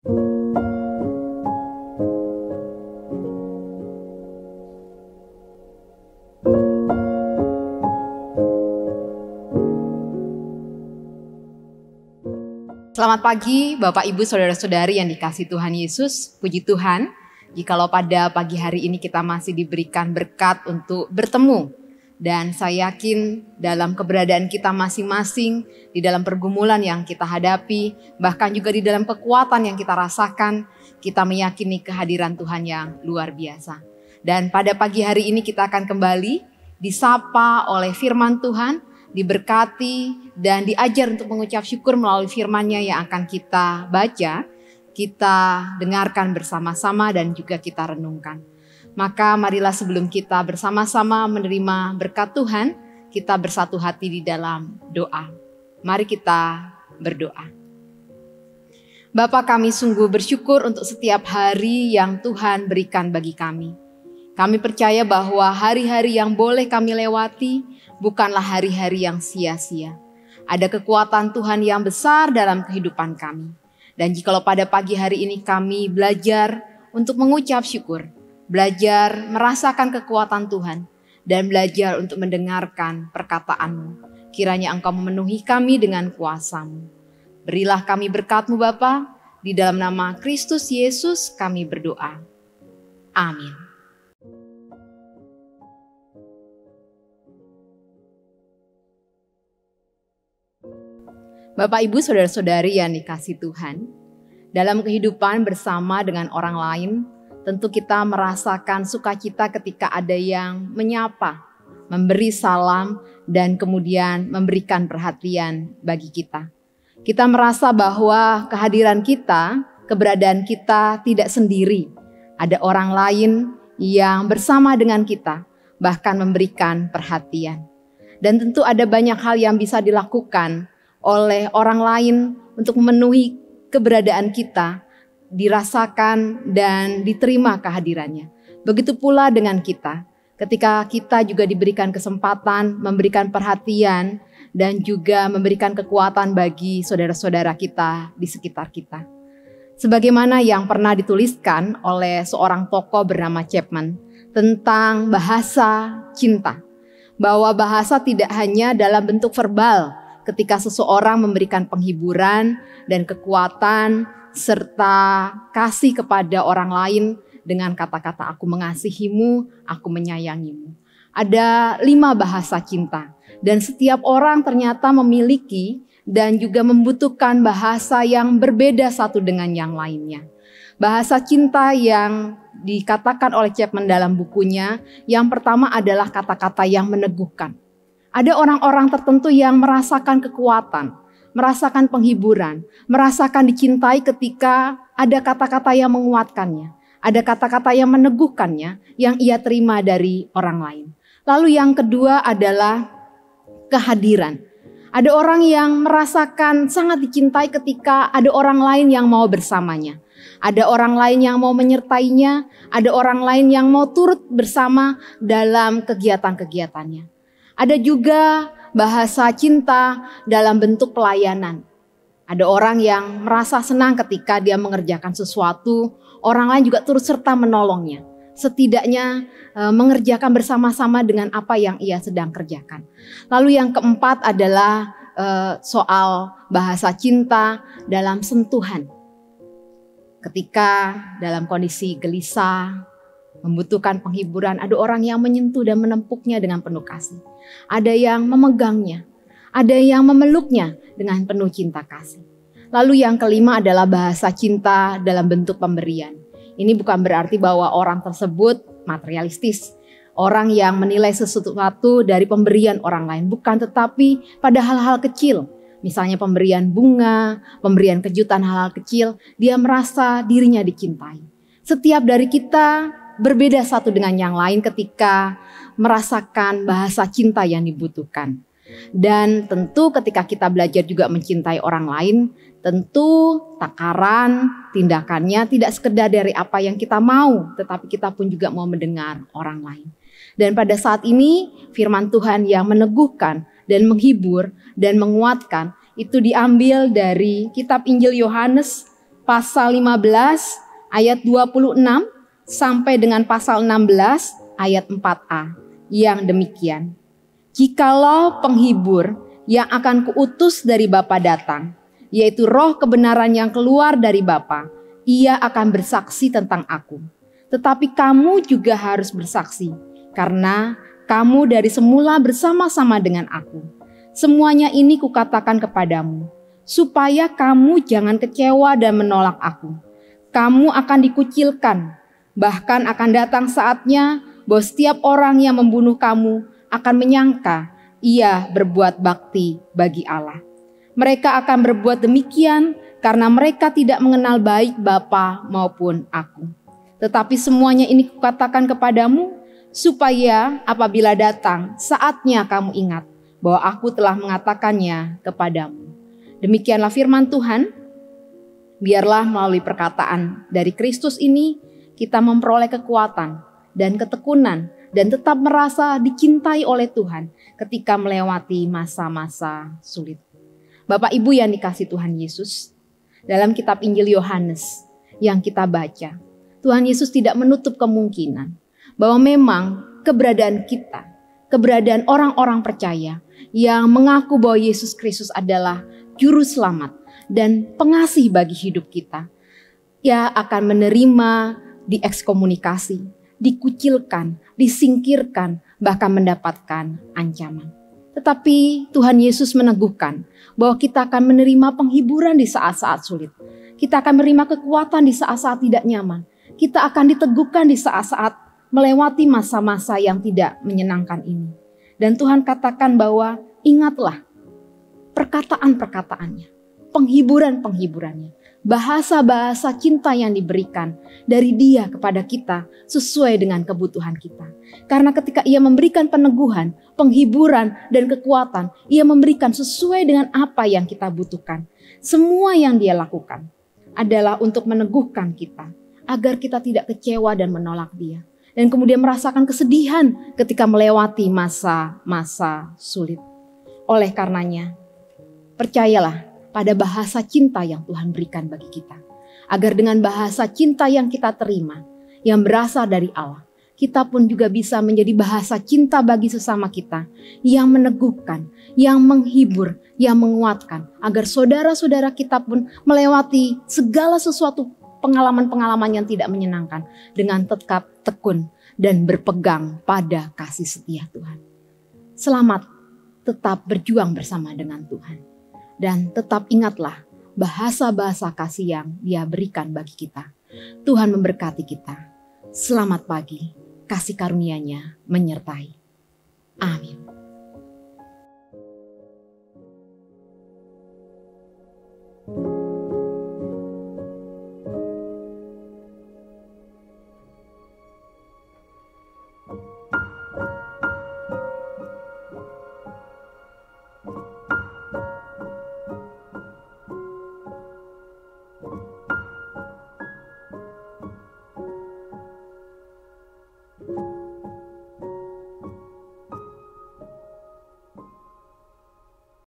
Selamat pagi Bapak Ibu Saudara-saudari yang dikasihi Tuhan Yesus. Puji Tuhan, jikalau pada pagi hari ini kita masih diberikan berkat untuk bertemu. Dan saya yakin dalam keberadaan kita masing-masing, di dalam pergumulan yang kita hadapi, bahkan juga di dalam kekuatan yang kita rasakan, kita meyakini kehadiran Tuhan yang luar biasa. Dan pada pagi hari ini kita akan kembali disapa oleh firman Tuhan, diberkati dan diajar untuk mengucap syukur melalui firman-Nya yang akan kita baca, kita dengarkan bersama-sama dan juga kita renungkan. Maka marilah sebelum kita bersama-sama menerima berkat Tuhan, kita bersatu hati di dalam doa. Mari kita berdoa. Bapa, kami sungguh bersyukur untuk setiap hari yang Tuhan berikan bagi kami. Kami percaya bahwa hari-hari yang boleh kami lewati bukanlah hari-hari yang sia-sia. Ada kekuatan Tuhan yang besar dalam kehidupan kami. Dan jikalau pada pagi hari ini kami belajar untuk mengucap syukur, belajar merasakan kekuatan Tuhan, dan belajar untuk mendengarkan perkataan-Mu, kiranya Engkau memenuhi kami dengan kuasa-Mu. Berilah kami berkat-Mu Bapa, di dalam nama Kristus Yesus kami berdoa. Amin. Bapak, Ibu, Saudara-saudari yang dikasihi Tuhan, dalam kehidupan bersama dengan orang lain, tentu kita merasakan sukacita ketika ada yang menyapa, memberi salam, dan kemudian memberikan perhatian bagi kita. Kita merasa bahwa kehadiran kita, keberadaan kita tidak sendiri. Ada orang lain yang bersama dengan kita, bahkan memberikan perhatian. Dan tentu ada banyak hal yang bisa dilakukan oleh orang lain untuk memenuhi keberadaan kita, dirasakan dan diterima kehadirannya. Begitu pula dengan kita, ketika kita juga diberikan kesempatan, memberikan perhatian, dan juga memberikan kekuatan bagi saudara-saudara kita di sekitar kita. Sebagaimana yang pernah dituliskan oleh seorang tokoh bernama Chapman tentang bahasa cinta, bahwa bahasa tidak hanya dalam bentuk verbal, ketika seseorang memberikan penghiburan dan kekuatan serta kasih kepada orang lain dengan kata-kata aku mengasihimu, aku menyayangimu. Ada 5 bahasa cinta dan setiap orang ternyata memiliki dan juga membutuhkan bahasa yang berbeda satu dengan yang lainnya. Bahasa cinta yang dikatakan oleh Chapman dalam bukunya, yang pertama adalah kata-kata yang meneguhkan. Ada orang-orang tertentu yang merasakan kekuatan, merasakan penghiburan, merasakan dicintai ketika ada kata-kata yang menguatkannya. Ada kata-kata yang meneguhkannya yang ia terima dari orang lain. Lalu yang kedua adalah kehadiran. Ada orang yang merasakan sangat dicintai ketika ada orang lain yang mau bersamanya. Ada orang lain yang mau menyertainya, ada orang lain yang mau turut bersama dalam kegiatan-kegiatannya. Ada juga bahasa cinta dalam bentuk pelayanan. Ada orang yang merasa senang ketika dia mengerjakan sesuatu, orang lain juga turut serta menolongnya. Setidaknya mengerjakan bersama-sama dengan apa yang ia sedang kerjakan. Lalu yang keempat adalah soal bahasa cinta dalam sentuhan. Ketika dalam kondisi gelisah, membutuhkan penghiburan, ada orang yang menyentuh dan menempuknya dengan penuh kasih. Ada yang memegangnya, ada yang memeluknya dengan penuh cinta kasih. Lalu yang kelima adalah bahasa cinta dalam bentuk pemberian. Ini bukan berarti bahwa orang tersebut materialistis, orang yang menilai sesuatu dari pemberian orang lain. Bukan, tetapi pada hal-hal kecil. Misalnya pemberian bunga, pemberian kejutan, hal-hal kecil, dia merasa dirinya dicintai. Setiap dari kita berbeda satu dengan yang lain ketika merasakan bahasa cinta yang dibutuhkan. Dan tentu ketika kita belajar juga mencintai orang lain, tentu takaran, tindakannya tidak sekedar dari apa yang kita mau, tetapi kita pun juga mau mendengar orang lain. Dan pada saat ini firman Tuhan yang meneguhkan dan menghibur dan menguatkan itu diambil dari kitab Injil Yohanes pasal 15 ayat 26 sampai dengan pasal 16 ayat 4a yang demikian. Jikalau penghibur yang akan kuutus dari Bapa datang, yaitu roh kebenaran yang keluar dari Bapa, ia akan bersaksi tentang aku. Tetapi kamu juga harus bersaksi, karena kamu dari semula bersama-sama dengan aku. Semuanya ini kukatakan kepadamu, supaya kamu jangan kecewa dan menolak aku. Kamu akan dikucilkan, bahkan akan datang saatnya bahwa setiap orang yang membunuh kamu akan menyangka ia berbuat bakti bagi Allah. Mereka akan berbuat demikian karena mereka tidak mengenal baik Bapa maupun aku. Tetapi semuanya ini kukatakan kepadamu, supaya apabila datang saatnya kamu ingat bahwa aku telah mengatakannya kepadamu. Demikianlah firman Tuhan. Biarlah melalui perkataan dari Kristus ini kita memperoleh kekuatan dan ketekunan dan tetap merasa dicintai oleh Tuhan ketika melewati masa-masa sulit. Bapak Ibu yang dikasihi Tuhan Yesus, dalam kitab Injil Yohanes yang kita baca, Tuhan Yesus tidak menutup kemungkinan bahwa memang keberadaan kita, keberadaan orang-orang percaya yang mengaku bahwa Yesus Kristus adalah juru selamat dan pengasih bagi hidup kita, ia akan menerima diekskomunikasi, dikucilkan, disingkirkan, bahkan mendapatkan ancaman. Tetapi Tuhan Yesus meneguhkan bahwa kita akan menerima penghiburan di saat-saat sulit. Kita akan menerima kekuatan di saat-saat tidak nyaman. Kita akan diteguhkan di saat-saat melewati masa-masa yang tidak menyenangkan ini. Dan Tuhan katakan bahwa ingatlah perkataan-perkataannya, penghiburan-penghiburannya, bahasa-bahasa cinta yang diberikan dari Dia kepada kita sesuai dengan kebutuhan kita. Karena ketika Ia memberikan peneguhan, penghiburan, dan kekuatan, Ia memberikan sesuai dengan apa yang kita butuhkan. Semua yang Dia lakukan adalah untuk meneguhkan kita, agar kita tidak kecewa dan menolak Dia. Dan kemudian merasakan kesedihan ketika melewati masa-masa sulit. Oleh karenanya, percayalah pada bahasa cinta yang Tuhan berikan bagi kita. Agar dengan bahasa cinta yang kita terima, yang berasal dari Allah, kita pun juga bisa menjadi bahasa cinta bagi sesama kita, yang meneguhkan, yang menghibur, yang menguatkan, agar saudara-saudara kita pun melewati segala sesuatu pengalaman-pengalaman yang tidak menyenangkan dengan tetap tekun dan berpegang pada kasih setia Tuhan. Selamat tetap berjuang bersama dengan Tuhan. Dan tetap ingatlah bahasa-bahasa kasih yang Dia berikan bagi kita. Tuhan memberkati kita. Selamat pagi, kasih karunia-Nya menyertai. Amin.